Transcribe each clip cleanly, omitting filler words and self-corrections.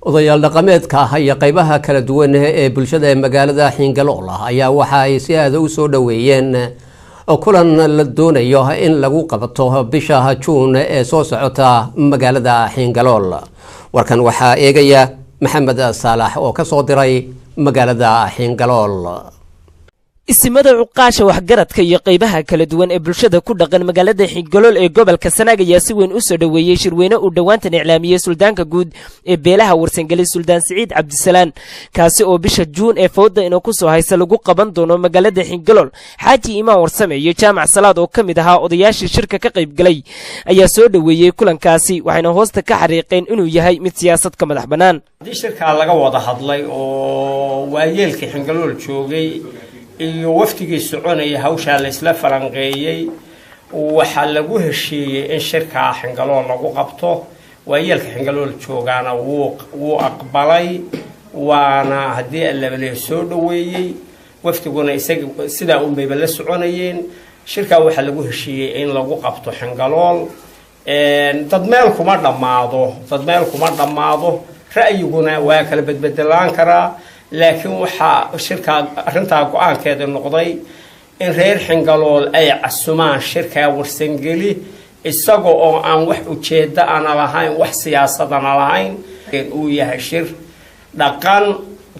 odayaal dhaqameedka ah iyo qaybaha kala duwan ee bulshada magaalada Xiingalool ayaa waxa ay si aad u soo dhaweeyeen kulan la doonayo in lagu qabto bisha Juun ee soo socota magaalada Xiingalool. warkan waxa eegaya Maxamed Saalax oo ka soo diray magaalada Xiingalool. ismada cuqaasha waxgaradka iyo qaybaha kala duwan ee bulshada ku dhaqan magaalada Xiingalool ee gobolka Sanaag ayaa si weyn u soo dhaweeyay shirweyne uu dhawaantan iclaamiyay suldaanka guud ee beelaha Warsangeli Suldaan Saciid Cabdisalaan kaasi oo bisha Juun ee fowda inuu ku soo haysa lagu qaban doono magaalada Xiingalool. Xaaji Imaan Warsame iyo Jaamac Salaad oo kamid ahaa odayaashii shirka ka qayb galay ayaa soo dhaweeyay kulankaasi waxayna hoosta ka xariiqeen inuu yahay mid siyaasad ka madax banaan. shirka laga wada hadlay oo waayeelka Xiingalool joogay iyo waftigii soconaya hawsha la isla falanqeeyay waxa lagu heshiiyay in shirka Xiingalool lagu qabto waayeelka Xiingalool joogaana wuu aqbalay waana hadii la soo dhaweeyay waftiguna isaga sida uu meeba la soconayeen shirka waxa lagu heshiiyay in lagu qabto Xiingalool dad meel kuma dhamaado ra'yiguna waa kala bedbedelaan karaa laakiin waxa shirka arinta go'aankeeda noqday in reer Xiingalool ay casumaan shirka Warsangeli isagoo oo aan wax ujeeda aan lahayn wax siyaasad aan lahayn uu yahay shir dhaqan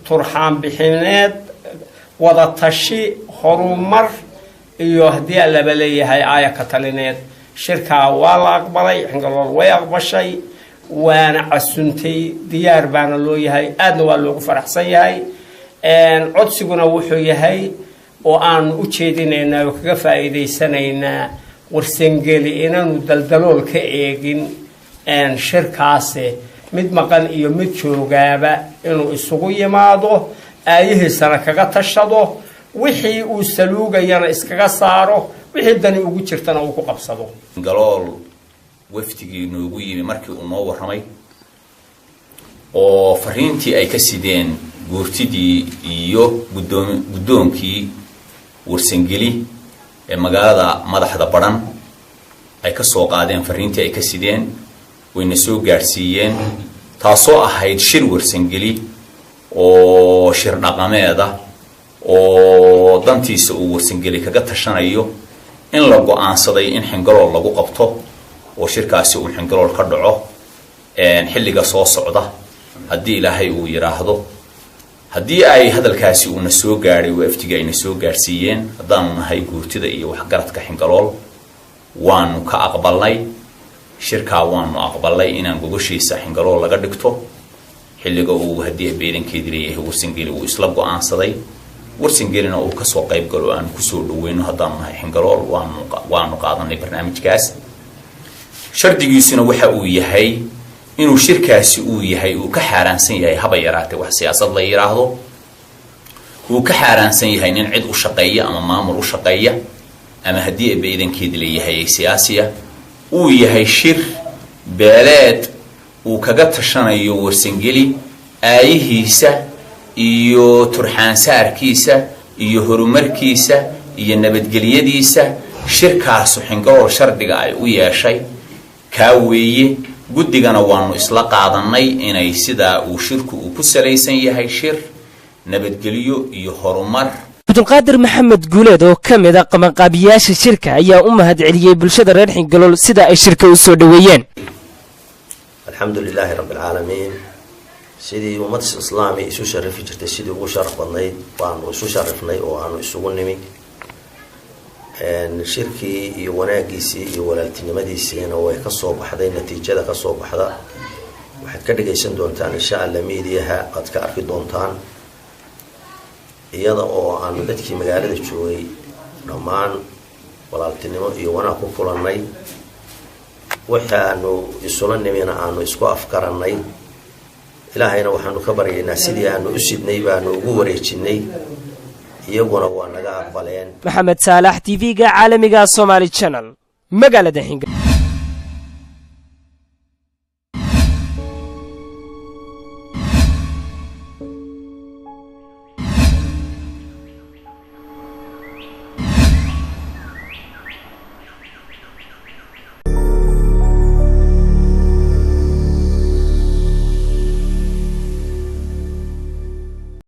turxaan bixineed wada tashi horumar iyo hadii la baleeyahay aaya ka talineed shirka waa la aqbalay Xiingalool way aqbashay وانا عسنتي ديار بانا لو يهي ادنا waa loogu faraxsan yahay codsiguna wuxuu yahay oo aan u jeedinayna oo kaga faa'iideysanayna Warsangeli inaanu daldalool ka eegin shirkaas mid maqan iyo mid joogaaba inuu isugu yimaado aayihiisana kaga tashado wixii uu saluugayana iskaga saaro wixii dani ugu jirtana uu ku qabsado Xiingalool waftigii noogu yimi markii uu noo waramay oo fariintii ay ka sideen guurtidii iyo gudoonkii Warsangeli ee magaalada madaxda baran ay ka soo qaadeen fariintii ay ka sideen wayna soo gaarsiiyeen taasoo ahayd shir Warsangeli oo shir dhaqameeda oo dantiisa uu Warsangeli kaga tashanayo in la go'aansaday in Xiingalool lagu qabto oo shirkaasi uu Xiingalool ka dhaco xilliga soo socda hadii Ilaahay uu yiraahdo hadii ay hadalkaasi uu na soo gaaray waftiga ay na soo gaarsiiyeen hadaan nahay guurtida iyo waxgaradka Xiingalool waanu ka aqbalnay shirka waanu aqbalnay inaan gogoshiisa Xiingalool laga dhigto xilliga uu hadii beedankeedii leeyahay Warsangeli uu isla go'aansaday Warsangelina uu ka soo qayb galo aan ku soo dhaweeyno hadaan nahay Xiingalool waanu qaadanay barnaamijkaas shardigiisuna waxa uu yahay inuu shirkaasi uu yahay uu ka xaaraansan yahay haba yaraatay wax siyaasad la yiraahdo uu ka xaaraansan yahay in cid u shaqeeya ama maamul u shaqeeya ama hadii beedankeed leeyahay siyaasiya uu yahay shir beeleed uu kaga tashanayo Warsangeli aayihiisa iyo turxaan saarkiisa iyo horumarkiisa iyo nabadgelyadiisa shirkaas Xiingalool shardiga ay u yeeshay kaaweeye gudigana waanu isla qaadanay inay sida uu shirku uu ku salaysan yahay shir nabadgelyo iyo horumar. Abdulqaadir Maxamed Guuleed oo kamid ah qabanqaabiyaasha shirka ayaa u mahadceliyay bulshada reer Xiingalool sida ay shirka u soo dhaweeyeen. Alxamdulilaahi rabbil caalamiin sidii ummad islaami isu sharafi jirtay sidii ugu sharaf badnayd waanu isu sharafnay oo aanu isugu nimi shirkii iyo wanaagiisii iyo walaaltinimadiisina way ka soo baxday natiijada ka soo baxda waxaad ka dhageysan doontaan insha Allah meediyaha aad ka arki doontaan iyada oo aan dadkii magaalada joogay dhamaan walaaltinimo iyo wanaag ku kulanay waxaanu isula nimina aanu isku afkaranay ilaahayna waxaanu ka baryaynaa sidii aanu u sidnay baanu ugu wareejinay iyaguna waa naga aqbaleen. Maxamed Saalax TV-ga caalamiga Somali Channel magaalada Xiingalool.